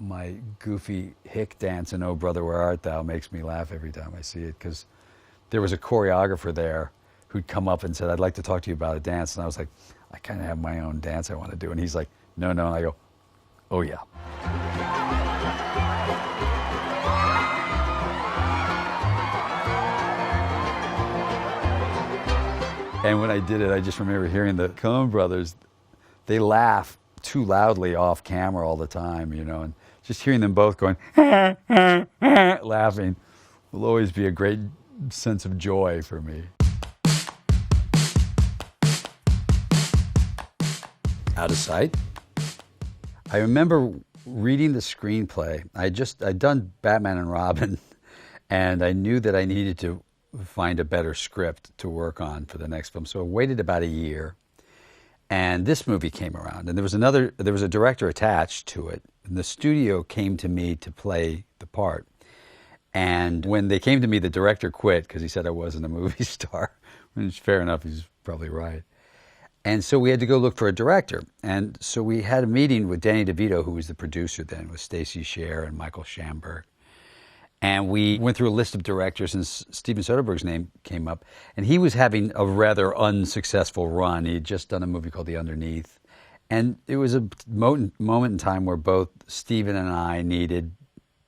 my goofy hick dance in Oh Brother Where Art Thou makes me laugh every time I see it, because there was a choreographer there who'd come up and said, I'd like to talk to you about a dance. And I was like, I kind of have my own dance I want to do. And he's like, no, no. And I go, oh yeah. And when I did it, I just remember hearing the Coen brothers, they laugh too loudly off camera all the time, you know, and just hearing them both going, laughing will always be a great sense of joy for me. Out of sight. I remember reading the screenplay. I'd done Batman and Robin, and I knew that I needed to find a better script to work on for the next film. So I waited about a year, and this movie came around, and there was a director attached to it, and the studio came to me to play the part. And when they came to me, the director quit because he said I wasn't a movie star, which fair enough, he's probably right. And so we had to go look for a director. And so we had a meeting with Danny DeVito, who was the producer then, with Stacey Sher and Michael Schamberg. And we went through a list of directors, and Steven Soderbergh's name came up. And he was having a rather unsuccessful run. He had just done a movie called The Underneath. And it was a moment in time where both Steven and I needed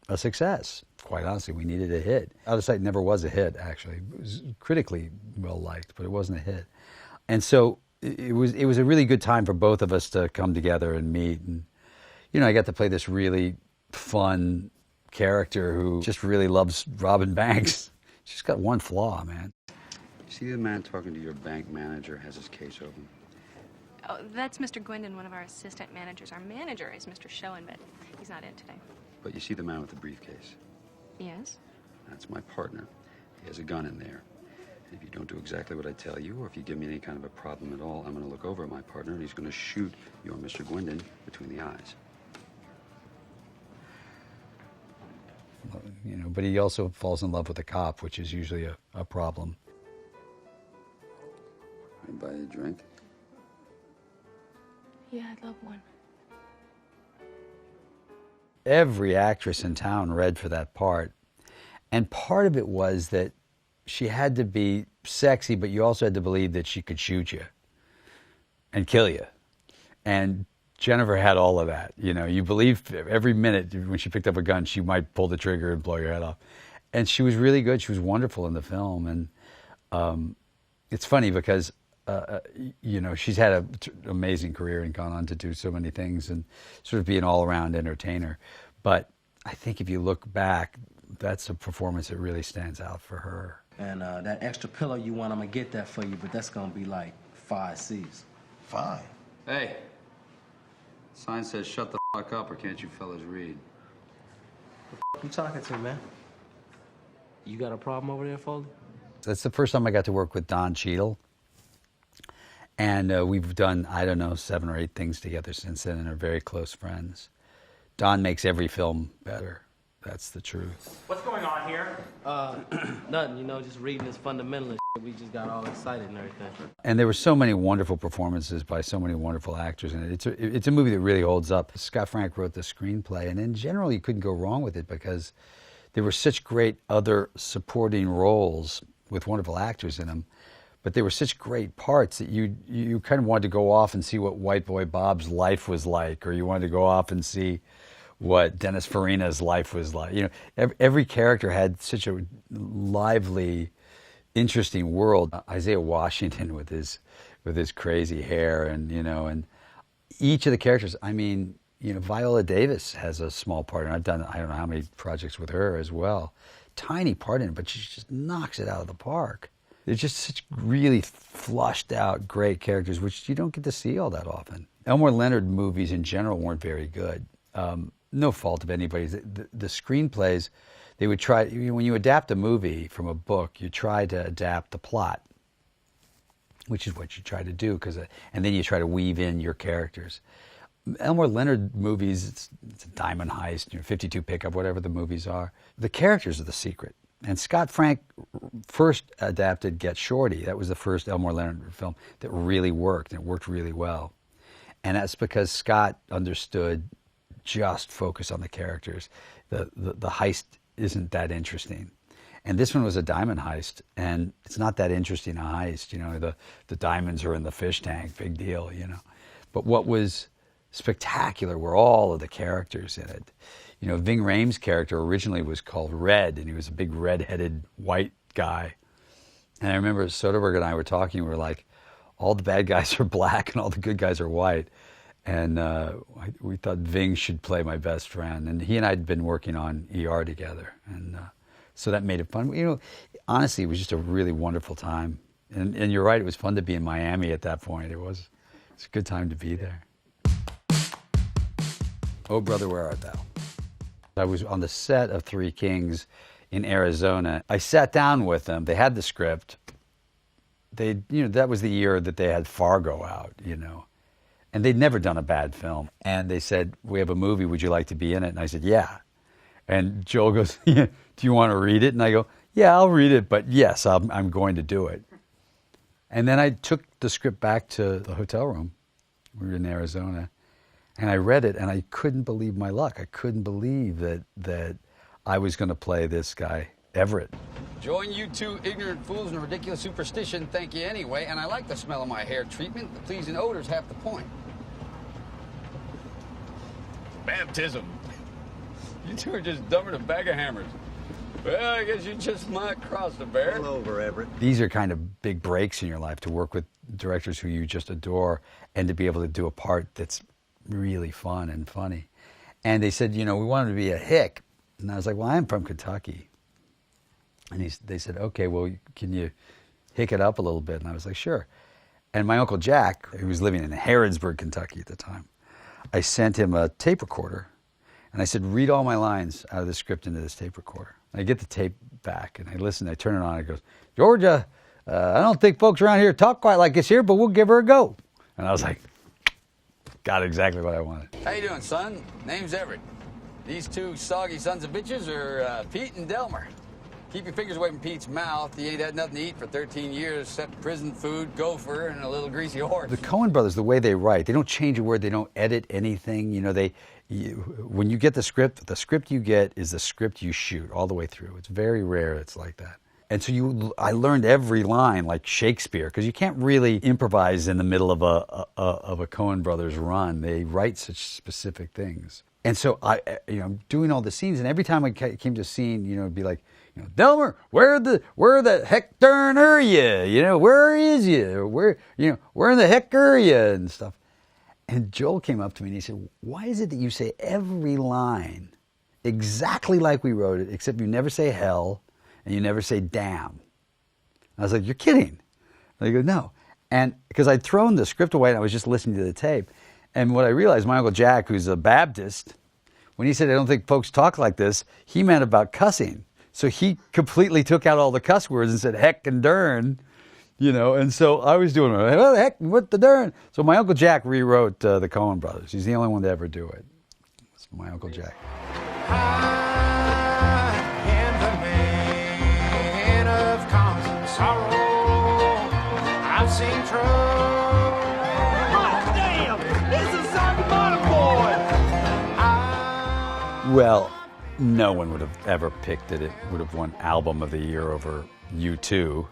a success. Quite honestly, we needed a hit. Out of Sight never was a hit, actually. It was critically well-liked, but it wasn't a hit. And so it was a really good time for both of us to come together and meet. And, you know, I got to play this really fun character who just really loves Robin Banks. She's got one flaw, man. You see the man talking to your bank manager has his case open? Oh, that's Mr. Gwendon, one of our assistant managers. Our manager is Mr. Schoen, but he's not in today. But you see the man with the briefcase? Yes? That's my partner. He has a gun in there. And if you don't do exactly what I tell you, or if you give me any kind of a problem at all, I'm going to look over at my partner, and he's going to shoot your Mr. Gwendon between the eyes. You know, but he also falls in love with a cop, which is usually a problem. I buy you a drink? Yeah, I'd love one. Every actress in town read for that part. And part of it was that she had to be sexy, but you also had to believe that she could shoot you and kill you. And Jennifer had all of that. You know, you believed every minute when she picked up a gun, she might pull the trigger and blow your head off. And she was really good. She was wonderful in the film. And it's funny because, you know, she's had an amazing career and gone on to do so many things and sort of be an all-around entertainer. But I think if you look back, that's a performance that really stands out for her. And that extra pillow you want, I'm going to get that for you, but that's going to be like 5 C's. 5? Hey. Sign says shut the fuck up, or can't you fellas read? What the f*** you talking to, man? You got a problem over there, Foley? That's the first time I got to work with Don Cheadle. And we've done, I don't know, 7 or 8 things together since then and are very close friends. Don makes every film better. That's the truth. What's going on here? Nothing, you know, just reading this fundamentalist shit. We just got all excited and everything. And there were so many wonderful performances by so many wonderful actors in it. It's a movie that really holds up. Scott Frank wrote the screenplay, and in general, you couldn't go wrong with it because there were such great other supporting roles with wonderful actors in them. But they were such great parts that you kind of wanted to go off and see what White Boy Bob's life was like, or you wanted to go off and see what Dennis Farina's life was like. You know, every character had such a lively, interesting world. Isaiah Washington with his crazy hair, and you know, and each of the characters. I mean, you know, Viola Davis has a small part, and I've done I don't know how many projects with her as well. Tiny part in it, but she just knocks it out of the park. They're just such really flushed out, great characters, which you don't get to see all that often. Elmore Leonard movies in general weren't very good. No fault of anybody's. The screenplays, they would try, when you adapt a movie from a book, you try to adapt the plot, which is what you try to do, and then you try to weave in your characters. Elmore Leonard movies, it's a Diamond Heist, 52 Pickup, whatever the movies are. The characters are the secret. And Scott Frank first adapted Get Shorty. That was the first Elmore Leonard film that really worked, and it worked really well. And that's because Scott understood just focus on the characters. The heist isn't that interesting. And this one was a diamond heist, and it's not that interesting a heist. You know, the diamonds are in the fish tank, big deal, you know. But what was spectacular were all of the characters in it. You know, Ving Rhames' character originally was called Red, and he was a big red-headed white guy. And I remember Soderbergh and I were talking, we were like, all the bad guys are black and all the good guys are white. And we thought Ving should play my best friend. And he and I had been working on ER together. And so that made it fun. You know, honestly, it was just a really wonderful time. And you're right, it was fun to be in Miami at that point. It's a good time to be there. Oh, Brother, Where Art Thou? I was on the set of Three Kings in Arizona. I sat down with them. They had the script. You know, that was the year that they had Fargo out, you know. And they'd never done a bad film. And they said, we have a movie, would you like to be in it? And I said, yeah. And Joel goes, yeah, do you want to read it? And I go, yeah, I'll read it, but yes, I'm going to do it. And then I took the script back to the hotel room. We were in Arizona. And I read it, and I couldn't believe my luck. I couldn't believe that I was going to play this guy, Everett. Join you two ignorant fools in a ridiculous superstition, thank you anyway, and I like the smell of my hair treatment. The pleasing odor's half the point. Baptism. You two are just dumber than a bag of hammers. Well, I guess you just might cross the bear. Pull over, Everett. These are kind of big breaks in your life, to work with directors who you just adore and to be able to do a part that's really fun and funny. And they said, you know, we want him to be a hick. And I was like, well, I'm from Kentucky. And they said, okay, well, can you hick it up a little bit? And I was like, sure. And my Uncle Jack, who was living in Harrodsburg, Kentucky at the time, I sent him a tape recorder. And I said, read all my lines out of the script into this tape recorder. And I get the tape back, and I listen, I turn it on, and it goes, Georgia, I don't think folks around here talk quite like this here, but we'll give her a go. And I was like, got exactly what I wanted. How you doing, son? Name's Everett. These two soggy sons of bitches are Pete and Delmer. Keep your fingers away from Pete's mouth. He ain't had nothing to eat for 13 years except prison food, gopher, and a little greasy horse. The Coen brothers, the way they write, they don't change a word, they don't edit anything. You know, when you get the script you get is the script you shoot all the way through. It's very rare it's like that. And so I learned every line like Shakespeare, because you can't really improvise in the middle of a Coen brothers run. They write such specific things. And so I'm doing all the scenes, and every time I came to a scene, you know, it'd be like, you know, Delmer, where the heck darn are you? You know, where is you? Where in the heck are you? And stuff. And Joel came up to me and he said, why is it that you say every line exactly like we wrote it, except you never say hell and you never say damn? I was like, you're kidding. And he goes, no. And because I'd thrown the script away and I was just listening to the tape. And what I realized, my Uncle Jack, who's a Baptist, when he said, I don't think folks talk like this, he meant about cussing. So he completely took out all the cuss words and said heck and darn, you know. And so I was doing, well, heck, what the darn? So my Uncle Jack rewrote the Coen brothers. He's the only one to ever do it. It's my Uncle Jack. I am the man of constant sorrow. I've seen trouble. Oh, damn! This is Soccer Bottom Boy! Well, no one would have ever picked that it would have won Album of the Year over U2.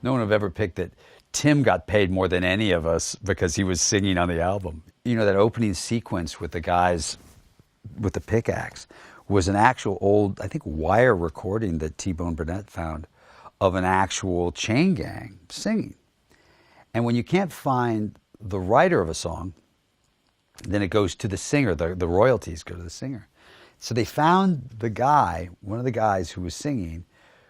No one would have ever picked that Tim got paid more than any of us because he was singing on the album. You know, that opening sequence with the guys with the pickaxe was an actual old, I think, wire recording that T-Bone Burnett found of an actual chain gang singing. And when you can't find the writer of a song, then it goes to the singer. The royalties go to the singer. So they found the guy, one of the guys who was singing,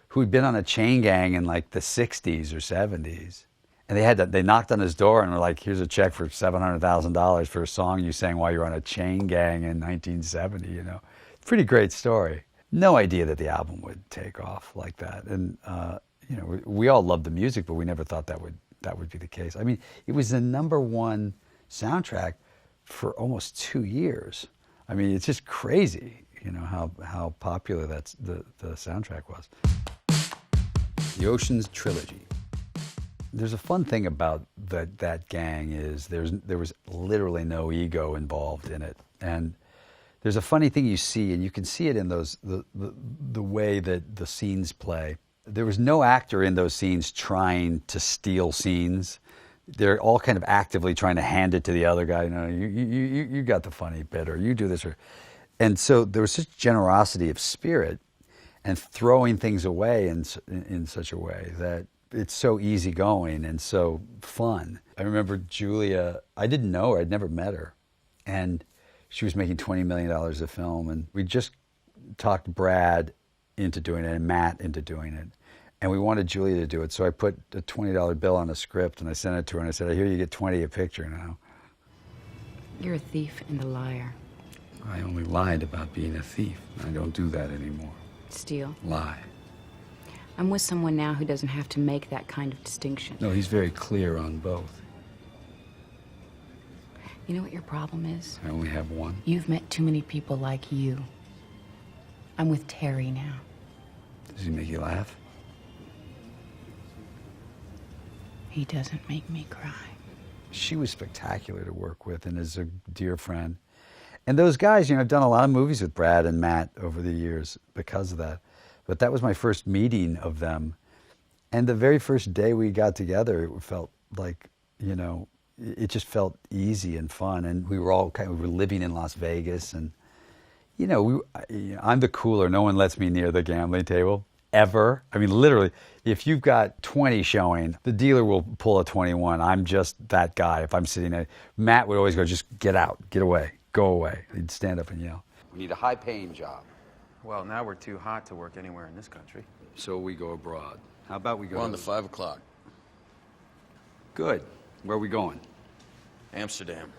who had been on a chain gang in like the 60s or 70s. And they knocked on his door and were like, here's a check for $700,000 for a song you sang while you were on a chain gang in 1970, you know. Pretty great story. No idea that the album would take off like that. And, you know, we all loved the music, but we never thought that would be the case. I mean, it was the #1 soundtrack for almost 2 years. I mean, it's just crazy, you know, how popular the soundtrack was. The Ocean's Trilogy. There's a fun thing about that gang is there was literally no ego involved in it. And there's a funny thing you see, and you can see it in those the way that the scenes play. There was no actor in those scenes trying to steal scenes. They're all kind of actively trying to hand it to the other guy. No, you got the funny bit, or you do this, and so there was such generosity of spirit and throwing things away in such a way that it's so easygoing and so fun. I remember Julia, I didn't know her, I'd never met her, and she was making $20 million a film, and we just talked Brad into doing it and Matt into doing it. And we wanted Julia to do it, so I put a $20 bill on a script and I sent it to her and I said, I hear you get 20 a picture now. You're a thief and a liar. I only lied about being a thief. I don't do that anymore. Steal. Lie. I'm with someone now who doesn't have to make that kind of distinction. No, he's very clear on both. You know what your problem is? I only have one. You've met too many people like you. I'm with Terry now. Does he make you laugh? He doesn't make me cry. She was spectacular to work with and is a dear friend. And those guys, you know, I've done a lot of movies with Brad and Matt over the years because of that. But that was my first meeting of them. And the very first day we got together, it felt like, you know, it just felt easy and fun. And we were all we were living in Las Vegas. And, you know, I'm the cooler. No one lets me near the gambling table. Ever. I mean, literally, if you've got 20 showing, the dealer will pull a 21. I'm just that guy. If I'm sitting there, Matt would always go, just get out, get away, go away. He'd stand up and yell. We need a high-paying job. Well, now we're too hot to work anywhere in this country. So we go abroad. How about we go? We're on to 5 o'clock. Good. Where are we going? Amsterdam.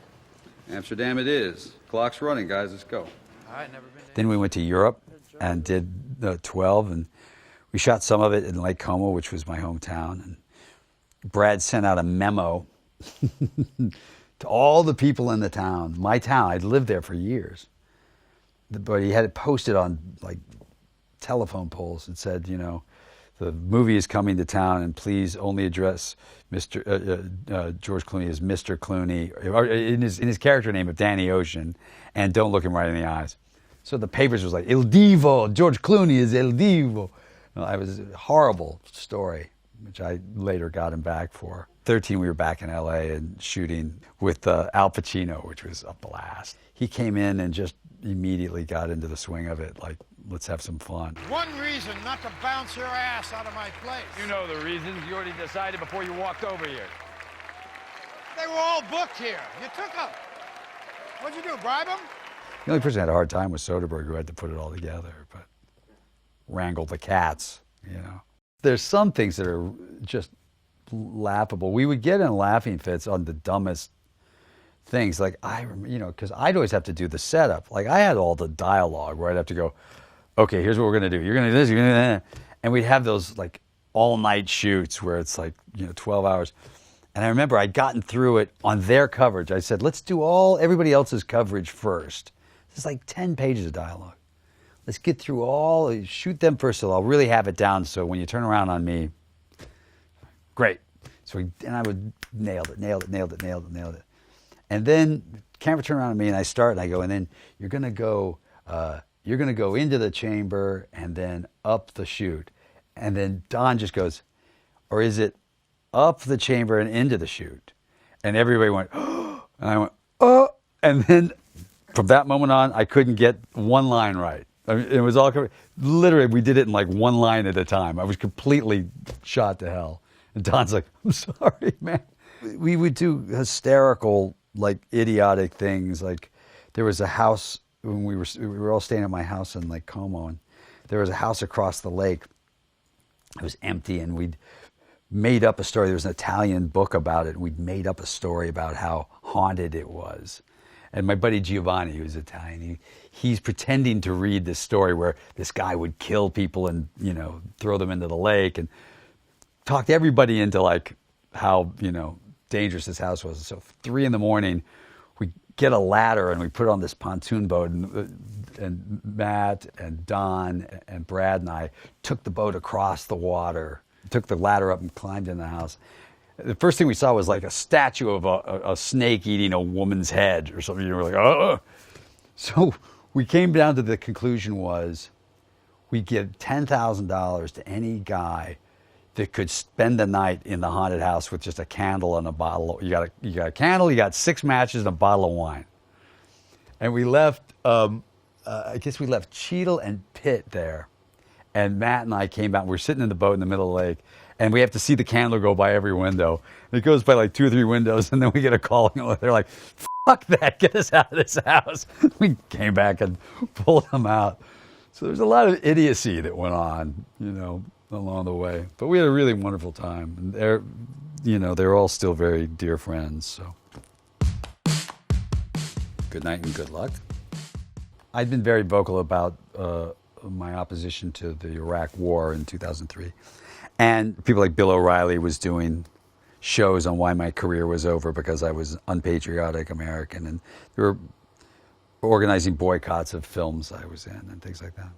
Amsterdam it is. Clock's running, guys. Let's go. All right, never been to... Then we went to Europe and did 12, and we shot some of it in Lake Como, which was my hometown. And Brad sent out a memo to all the people in the town, my town. I'd lived there for years. But he had it posted on like telephone poles and said, you know, the movie is coming to town, and please only address Mr. George Clooney as Mr. Clooney, or in his character name of Danny Ocean, and don't look him right in the eyes. So the papers was like, El Divo, George Clooney is El Divo. No, it was a horrible story, which I later got him back for. 13, we were back in L.A. and shooting with Al Pacino, which was a blast. He came in and just immediately got into the swing of it, like, let's have some fun. One reason not to bounce your ass out of my place. You know the reasons. You already decided before you walked over here. They were all booked here. You took them. What'd you do, bribe them? The only person who had a hard time was Soderbergh, who had to put it all together, but wrangle the cats, you know. There's some things that are just laughable. We would get in laughing fits on the dumbest things. Like, you know, because I'd always have to do the setup. Like, I had all the dialogue where I'd have to go, okay, here's what we're going to do. You're going to do this, you're going to do that. And we'd have those, like, all-night shoots where it's like, you know, 12 hours. And I remember I'd gotten through it on their coverage. I said, let's do everybody else's coverage first. It's like 10 pages of dialogue. Let's get through shoot them first, so I'll really have it down, so when you turn around on me, great. So I would nail it. And then camera turn around on me, and I start, and I go, and then you're gonna go into the chamber and then up the chute. And then Don just goes, or is it up the chamber and into the chute? And everybody went, oh, and I went, oh, and then from that moment on, I couldn't get one line right. I mean, it was all literally, we did it in like one line at a time. I was completely shot to hell. And Don's like, I'm sorry, man. We would do hysterical, like idiotic things. Like there was a house when we were all staying at my house in Lake Como, and there was a house across the lake. It was empty, and we'd made up a story. There was an Italian book about it, and we'd made up a story about how haunted it was. And my buddy Giovanni, who's Italian, he's pretending to read this story where this guy would kill people and, you know, throw them into the lake, and talked everybody into like how, you know, dangerous this house was. So 3 a.m, we get a ladder and we put it on this pontoon boat, and Matt and Don and Brad and I took the boat across the water, took the ladder up and climbed in the house. The first thing we saw was like a statue of a snake eating a woman's head or something. You were like, oh. So we came down to the conclusion was we give $10,000 to any guy that could spend the night in the haunted house with just a candle and a bottle. You got a candle, you got 6 matches and a bottle of wine. And we left, I guess we left Cheadle and Pitt there. And Matt and I came out, we're sitting in the boat in the middle of the lake, and we have to see the candle go by every window. And it goes by like 2 or 3 windows, and then we get a call, and they're like, fuck that, get us out of this house. We came back and pulled them out. So there's a lot of idiocy that went on, you know, along the way. But we had a really wonderful time. And they're, you know, they're all still very dear friends, so. Good night and good luck. I'd been very vocal about my opposition to the Iraq War in 2003. And people like Bill O'Reilly was doing shows on why my career was over because I was unpatriotic American. And they were organizing boycotts of films I was in and things like that.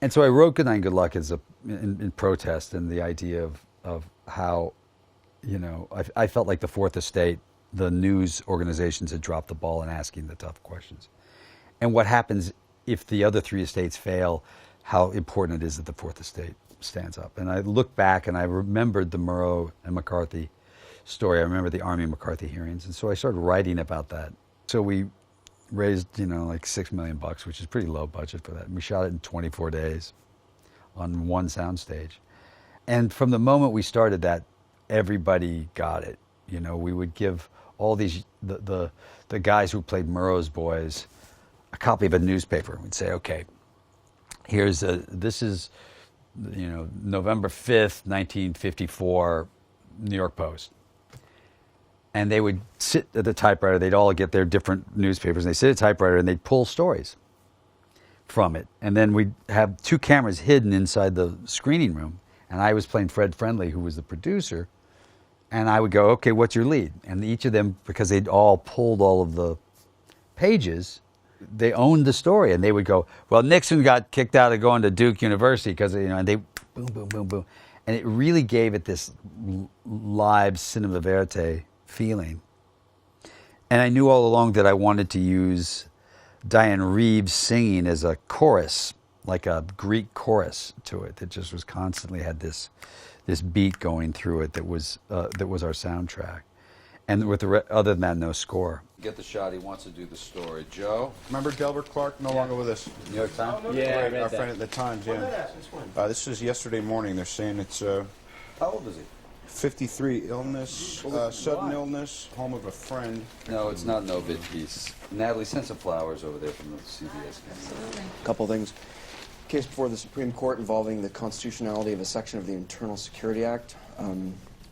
And so I wrote Good Night and Good Luck as in protest, and the idea of how, you know, I felt like the Fourth Estate, the news organizations had dropped the ball in asking the tough questions. And what happens if the other 3 estates fail, how important it is that the Fourth Estate stands up. And I look back and I remembered the Murrow and McCarthy story. I remember the Army McCarthy hearings. And so I started writing about that. So we raised, you know, like $6 million, which is pretty low budget for that. And we shot it in 24 days on one soundstage. And from the moment we started that, everybody got it. You know, we would give all these, the guys who played Murrow's boys a copy of a newspaper. We'd say, okay, this is, you know, November 5th, 1954, New York Post. And they would sit at the typewriter. They'd all get their different newspapers. And they'd sit at a typewriter and they'd pull stories from it. And then we'd have 2 cameras hidden inside the screening room. And I was playing Fred Friendly, who was the producer. And I would go, okay, what's your lead? And each of them, because they'd all pulled all of the pages, they owned the story. And they would go, well, Nixon got kicked out of going to Duke University because, you know, and they boom, boom, boom, boom. And it really gave it this live cinema verite feeling. And I knew all along that I wanted to use Diane Reeves singing as a chorus, like a Greek chorus to it that just was constantly had this beat going through it that was our soundtrack. And with other than that, no score. Get the shot. He wants to do the story. Joe, remember Delbert Clark? No longer with us. New York Times? Yeah, our friend at the Times. Yeah. This is yesterday morning. They're saying it's. How old is he? 53. Illness, sudden illness. Home of a friend. No, it's not an obit piece. Natalie, send some flowers over there from the CBS. Absolutely. A couple things. Case before the Supreme Court involving the constitutionality of a section of the Internal Security Act.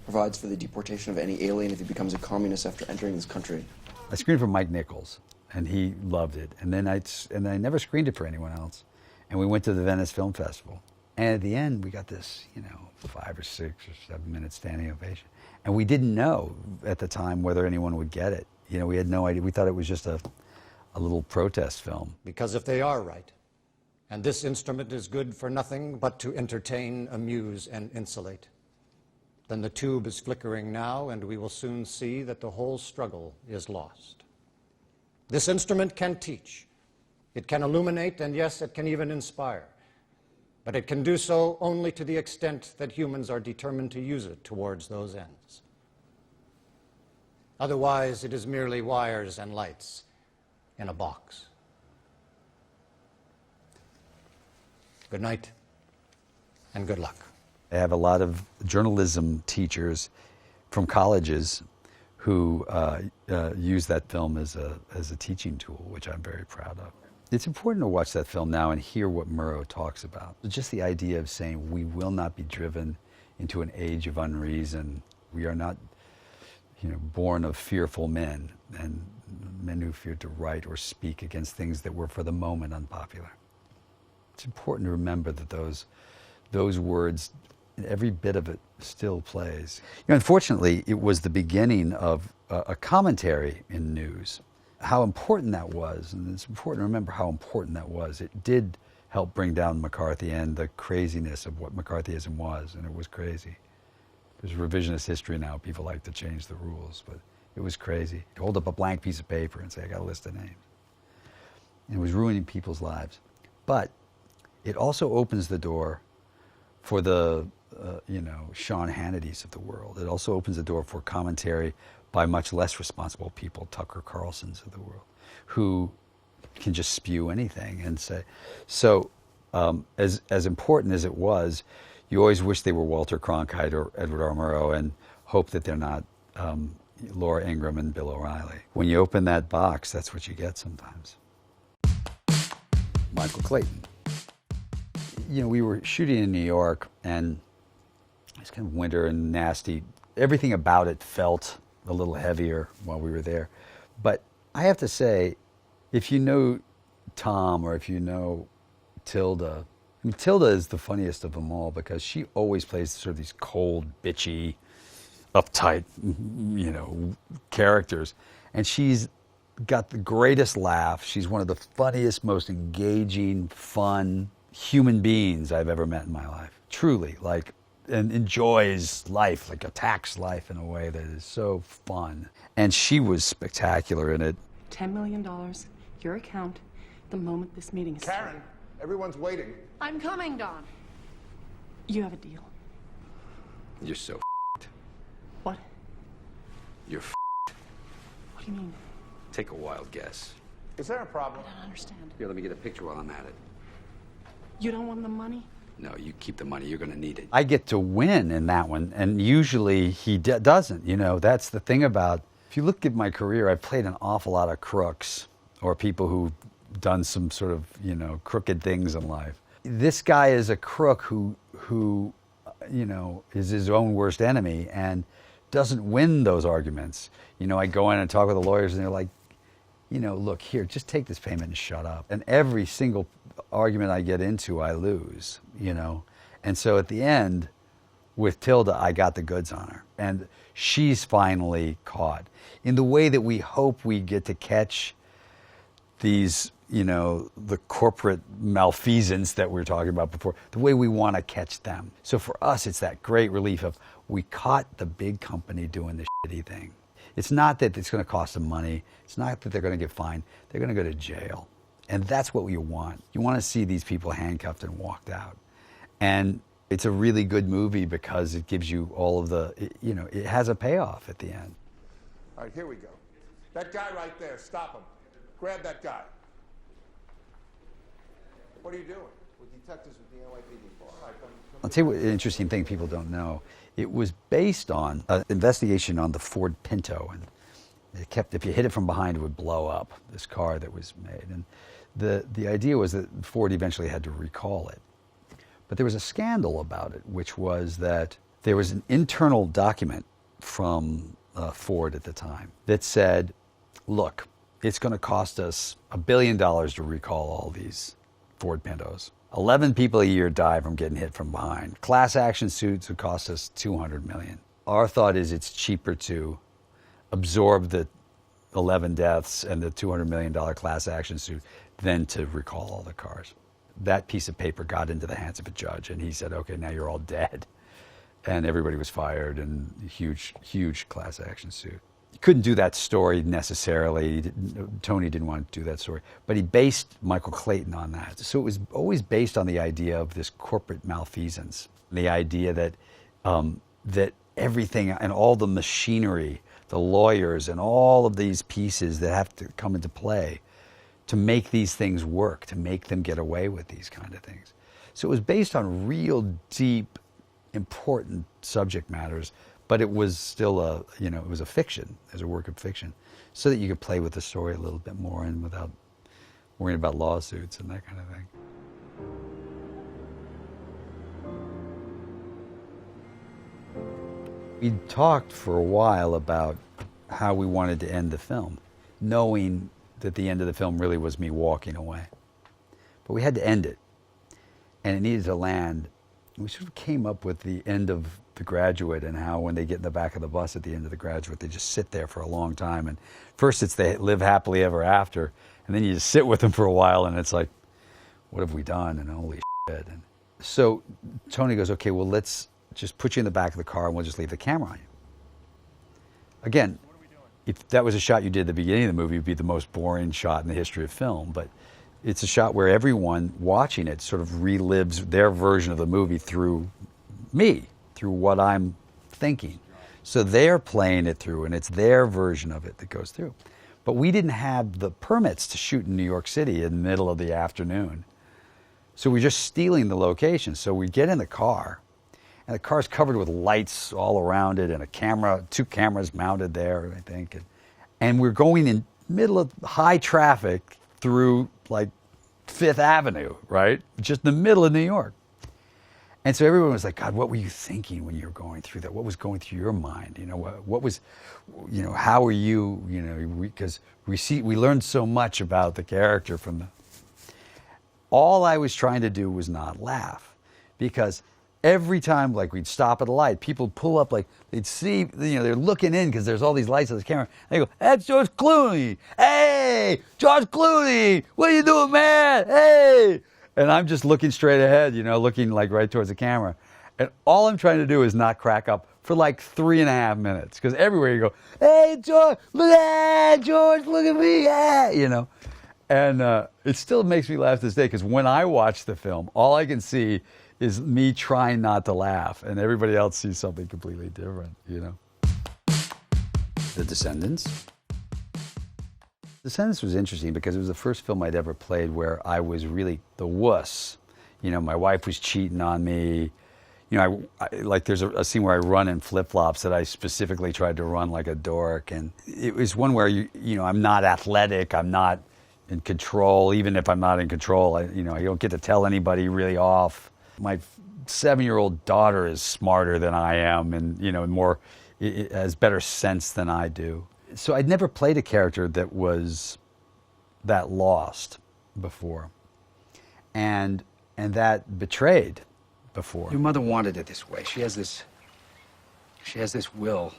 Provides for the deportation of any alien if he becomes a communist after entering this country. I screened for Mike Nichols, and he loved it. And then I never screened it for anyone else. And we went to the Venice Film Festival. And at the end, we got this, you know, 5 or 6 or 7 minute standing ovation. And we didn't know at the time whether anyone would get it. You know, we had no idea. We thought it was just a little protest film. Because if they are right, and this instrument is good for nothing but to entertain, amuse, and insulate, then the tube is flickering now, and we will soon see that the whole struggle is lost. This instrument can teach. It can illuminate, and yes, it can even inspire. But it can do so only to the extent that humans are determined to use it towards those ends. Otherwise, it is merely wires and lights in a box. Good night, and good luck. I have a lot of journalism teachers from colleges who use that film as a teaching tool, which I'm very proud of. It's important to watch that film now and hear what Murrow talks about. Just the idea of saying we will not be driven into an age of unreason. We are not, you know, born of fearful men and men who feared to write or speak against things that were for the moment unpopular. It's important to remember that those words, every bit of it still plays. You know, unfortunately, it was the beginning of a commentary in news. How important that was, and it's important to remember how important that was. It did help bring down McCarthy and the craziness of what McCarthyism was, and it was crazy. There's revisionist history now. People like to change the rules, but it was crazy. Hold up a blank piece of paper and say, I got a list of names. and it was ruining people's lives. But it also opens the door for the, Sean Hannity's of the world. It also opens the door for commentary by much less responsible people, Tucker Carlson's of the world, who can just spew anything and say. So as important as it was, you always wish they were Walter Cronkite or Edward R. Murrow and hope that they're not Laura Ingraham and Bill O'Reilly. When you open that box, that's what you get sometimes. Michael Clayton. We were shooting in New York, and it's kind of winter and nasty. Everything about it felt a little heavier while we were there. But I have to say, if you know Tom or if you know Tilda, Tilda is the funniest of them all because she always plays sort of these cold, bitchy, uptight, characters. And she's got the greatest laugh. She's one of the funniest, most engaging, fun human beings I've ever met in my life. Truly, and enjoys life, attacks life in a way that is so fun. And she was spectacular in it. $10 million, your account, the moment this meeting is Karen, started. everyone's waiting. I'm coming, Don. You have a deal. You're so What? You're What do you mean? Take a wild guess. Is there a problem? I don't understand. Here, let me get a picture while I'm at it. You don't want the money? No, you keep the money. You're going to need it. I get to win in that one, and usually he doesn't. That's the thing about, if you look at my career, I've played an awful lot of crooks or people who've done some sort of, crooked things in life. This guy is a crook who is his own worst enemy and doesn't win those arguments. I go in and talk with the lawyers, and they're like, look, here, just take this payment and shut up. And every single argument I get into, I lose, And so at the end, with Tilda, I got the goods on her. And she's finally caught in the way that we hope we get to catch these, the corporate malfeasance that we were talking about before, the way we want to catch them. So for us, it's that great relief of we caught the big company doing the shitty thing. It's not that it's going to cost them money. It's not that they're going to get fined. They're going to go to jail. And that's what you want. You want to see these people handcuffed and walked out. And it's a really good movie because it gives you all of the, it has a payoff at the end. All right, here we go. That guy right there, stop him. Grab that guy. What are you doing? With detectives with the NYPD. All right, I'll tell you what, an interesting thing people don't know. It was based on an investigation on the Ford Pinto, and if you hit it from behind, it would blow up, this car that was made. And the idea was that Ford eventually had to recall it. But there was a scandal about it, which was that there was an internal document from Ford at the time that said, look, it's going to cost us $1 billion to recall all these Ford Pintos. 11 people a year die from getting hit from behind. Class action suits would cost us $200 million. Our thought is it's cheaper to absorb the 11 deaths and the $200 million class action suit than to recall all the cars. That piece of paper got into the hands of a judge, and he said, okay, now you're all dead. And everybody was fired, and huge class action suit. He couldn't do that story necessarily. Tony didn't want to do that story. But he based Michael Clayton on that. So it was always based on the idea of this corporate malfeasance. The idea that that everything and all the machinery, the lawyers and all of these pieces that have to come into play to make these things work, to make them get away with these kind of things. So it was based on real deep, important subject matters, but it was still it was a fiction, as a work of fiction, so that you could play with the story a little bit more and without worrying about lawsuits and that kind of thing. We talked for a while about how we wanted to end the film, knowing that the end of the film really was me walking away. But we had to end it, and it needed to land. We sort of came up with the end of The Graduate and how when they get in the back of the bus at the end of The Graduate, they just sit there for a long time. And first it's they live happily ever after, and then you just sit with them for a while, and it's like, what have we done? And holy shit. And so Tony goes, okay, well, let's just put you in the back of the car and we'll just leave the camera on you. Again, if that was a shot you did at the beginning of the movie, it would be the most boring shot in the history of film. But it's a shot where everyone watching it sort of relives their version of the movie through me, through what I'm thinking. So they're playing it through, and it's their version of it that goes through. But we didn't have the permits to shoot in New York City in the middle of the afternoon. So we're just stealing the location. So we get in the car, and the car's covered with lights all around it, and a camera, 2 cameras mounted there, I think. And we're going in middle of high traffic through like Fifth Avenue, right? Just in the middle of New York. And so everyone was like, God, what were you thinking when you were going through that? What was going through your mind? You know, what was, you know, how are you, you know, because we learned so much about the character from the. All I was trying to do was not laugh, because every time, like, we'd stop at a light, people pull up, like, they'd see, you know, they're looking in because there's all these lights on the camera. They go, that's George Clooney. Hey, George Clooney, what are you doing, man? Hey. And I'm just looking straight ahead, you know, looking like right towards the camera. And all I'm trying to do is not crack up for like 3.5 minutes. Because everywhere you go, hey, George, look at that, George, look at me, yeah, you know. And it still makes me laugh to this day, because when I watch the film, all I can see is me trying not to laugh, and everybody else sees something completely different, you know. The Descendants. Descendants was interesting because it was the first film I'd ever played where I was really the wuss. You know, my wife was cheating on me. You know, like there's a scene where I run in flip-flops that I specifically tried to run like a dork. And it was one where, you know, I'm not athletic, I'm not in control. Even if I'm not in control, I don't get to tell anybody really off. My 7-year-old daughter is smarter than I am, and, you know, has better sense than I do. So I'd never played a character that was that lost before, and that betrayed before. Your mother wanted it this way. She has this will,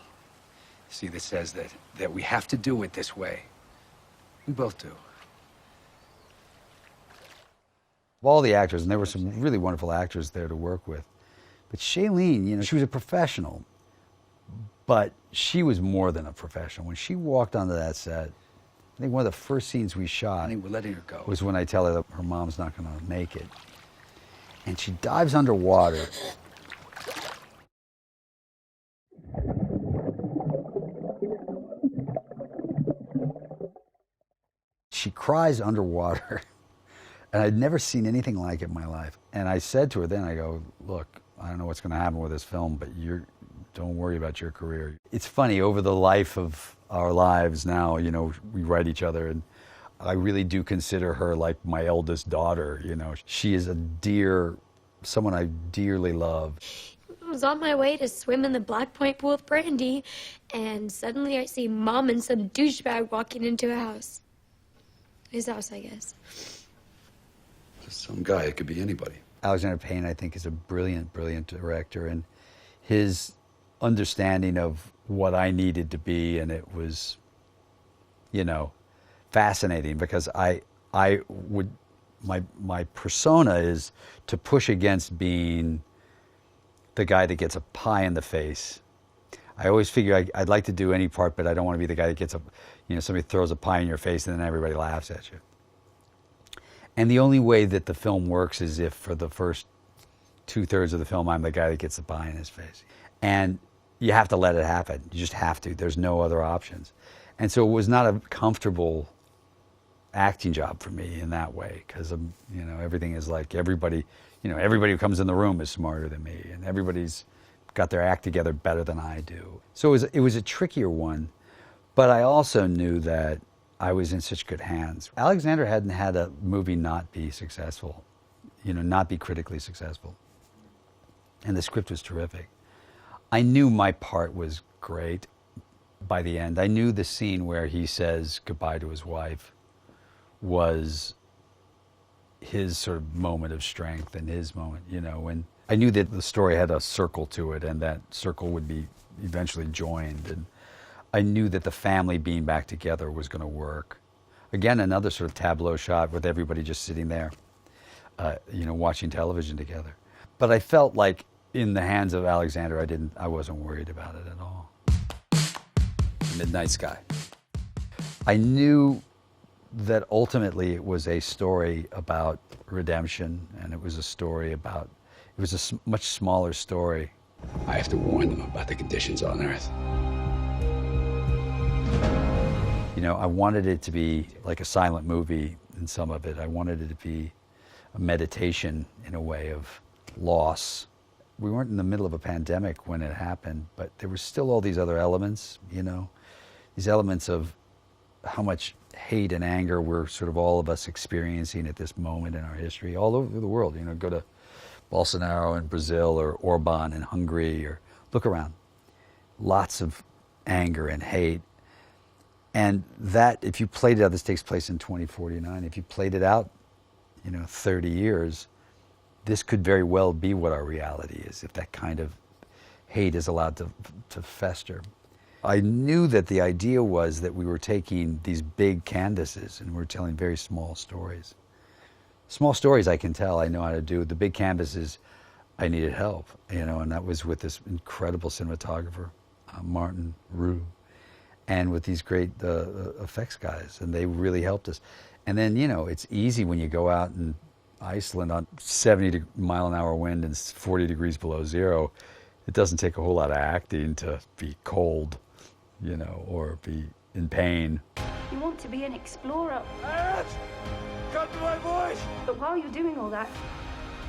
see, that says that we have to do it this way. We both do. Of all the actors, and there were some really wonderful actors there to work with, but Shailene, you know, she was a professional. But she was more than a professional. When she walked onto that set, I think one of the first scenes we shot, I think we're letting her go, was when I tell her that her mom's not going to make it. And she dives underwater. She cries underwater. And I'd never seen anything like it in my life. And I said to her then, I go, look, I don't know what's going to happen with this film, but don't worry about your career. It's funny, over the life of our lives now, you know, we write each other, and I really do consider her like my eldest daughter, you know. She is someone I dearly love. I was on my way to swim in the Black Point pool with Brandy, and suddenly I see Mom and some douchebag walking into a house. His house, I guess. Just some guy, it could be anybody. Alexander Payne, I think, is a brilliant, brilliant director, and his understanding of what I needed to be, and it was, you know, fascinating, because my persona is to push against being the guy that gets a pie in the face. I always figure I'd like to do any part, but I don't want to be the guy that gets somebody throws a pie in your face and then everybody laughs at you. And the only way that the film works is if for the first 2/3 of the film I'm the guy that gets the pie in his face. And you have to let it happen. You just have to. There's no other options. And so it was not a comfortable acting job for me in that way, because you know, everything is like everybody who comes in the room is smarter than me, and everybody's got their act together better than I do. So it was a trickier one, but I also knew that I was in such good hands. Alexander hadn't had a movie not be successful, you know, not be critically successful. And the script was terrific. I knew my part was great by the end. I knew the scene where he says goodbye to his wife was his sort of moment of strength and his moment, you know, and I knew that the story had a circle to it, and that circle would be eventually joined, and I knew that the family being back together was going to work. Again, another sort of tableau shot with everybody just sitting there, you know, watching television together. But I felt like in the hands of Alexander, I wasn't worried about it at all. Midnight Sky. I knew that ultimately it was a story about redemption, and it was a story about, it was a much smaller story. I have to warn them about the conditions on Earth. You know, I wanted it to be like a silent movie in some of it. I wanted it to be a meditation in a way of loss. We weren't in the middle of a pandemic when it happened, but there were still all these other elements, you know, these elements of how much hate and anger we're sort of all of us experiencing at this moment in our history, all over the world. You know, go to Bolsonaro in Brazil or Orban in Hungary, or look around. Lots of anger and hate. And that, if you played it out, this takes place in 2049, if you played it out, you know, 30 years, this could very well be what our reality is, if that kind of hate is allowed to fester. I knew that the idea was that we were taking these big canvases and we're telling very small stories. Small stories I can tell, I know how to do. The big canvases, I needed help, you know, and that was with this incredible cinematographer, Martin Rue, and with these great effects guys, and they really helped us. And then, you know, it's easy when you go out in Iceland on 70-mile-an-hour wind and 40 degrees below zero. It doesn't take a whole lot of acting to be cold, you know, or be in pain. You want to be an explorer. Cut to my voice! But while you're doing all that,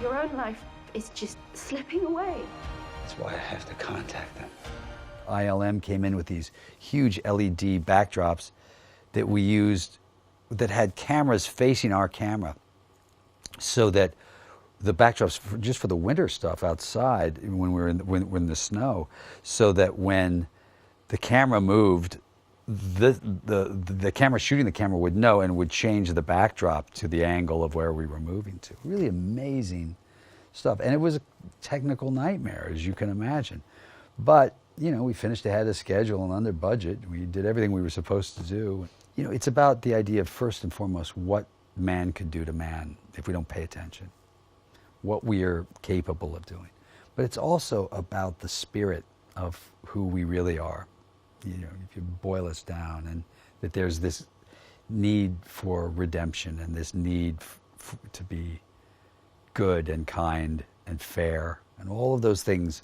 your own life is just slipping away. That's why I have to contact them. ILM came in with these huge LED backdrops that we used that had cameras facing our camera, so that the backdrops just for the winter stuff outside when we're in the snow, so that when the camera moved, the camera shooting the camera would know and would change the backdrop to the angle of where we were moving to. Really amazing stuff. And it was a technical nightmare, as you can imagine. But, you know, we finished ahead of schedule and under budget. We did everything we were supposed to do. You know, it's about the idea of, first and foremost, what man could do to man if we don't pay attention, what we are capable of doing. But it's also about the spirit of who we really are. You know, if you boil us down, and that there's this need for redemption and this need to be good and kind and fair and all of those things,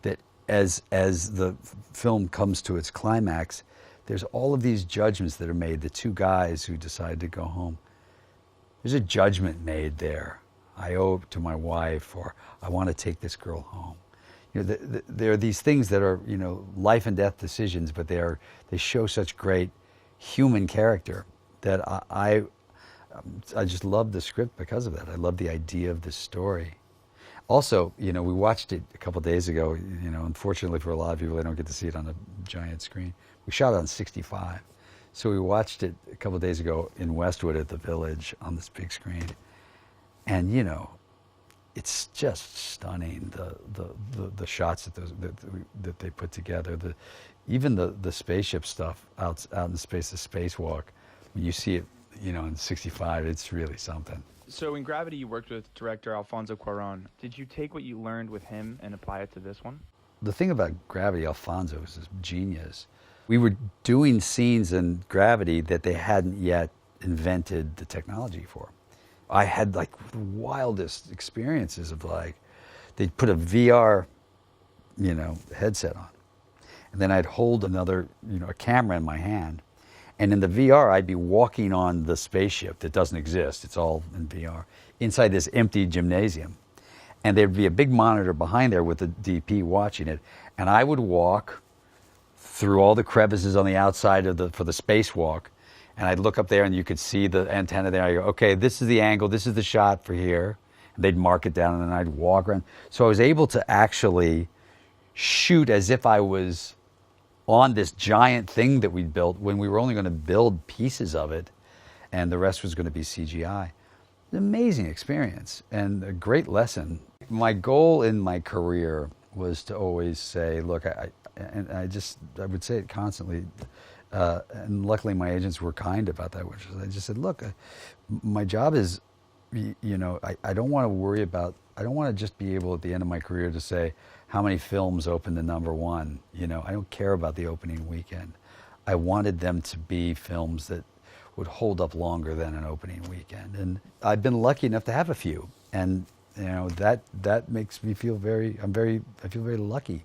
that as the film comes to its climax, there's all of these judgments that are made. The two guys who decide to go home, there's a judgment made there. I owe it to my wife, or I want to take this girl home. You know, there are these things that are, you know, life and death decisions, but they show such great human character that I just love the script because of that. I love the idea of this story. Also, you know, we watched it a couple days ago. You know, unfortunately for a lot of people, they don't get to see it on a giant screen. We shot it on 65. So we watched it a couple days ago in Westwood at the Village on this big screen. And, you know, it's just stunning, the shots that they put together. Even the spaceship stuff out in space, the spacewalk, when you see it, you know, in 65, it's really something. So in Gravity, you worked with director Alfonso Cuarón. Did you take what you learned with him and apply it to this one? The thing about Gravity, Alfonso is a genius. We were doing scenes in Gravity that they hadn't yet invented the technology for. I had like the wildest experiences of, like, they'd put a VR, you know, headset on, and then I'd hold another, you know, a camera in my hand, and in the VR I'd be walking on the spaceship that doesn't exist. It's all in VR inside this empty gymnasium, and there'd be a big monitor behind there with the DP watching it, and I would walk through all the crevices on the outside of for the spacewalk. And I'd look up there and you could see the antenna there. I go, okay, this is the angle, this is the shot for here. And they'd mark it down, and then I'd walk around. So I was able to actually shoot as if I was on this giant thing that we'd built, when we were only going to build pieces of it, and the rest was going to be CGI. An amazing experience and a great lesson. My goal in my career was to always say, look, I would say it constantly, and luckily my agents were kind about that, which is I just said, look, my job is, you know, I don't want to worry about, I don't want to just be able at the end of my career to say how many films opened to #1. You know, I don't care about the opening weekend. I wanted them to be films that would hold up longer than an opening weekend. And I've been lucky enough to have a few, and you know that makes me feel I feel very lucky.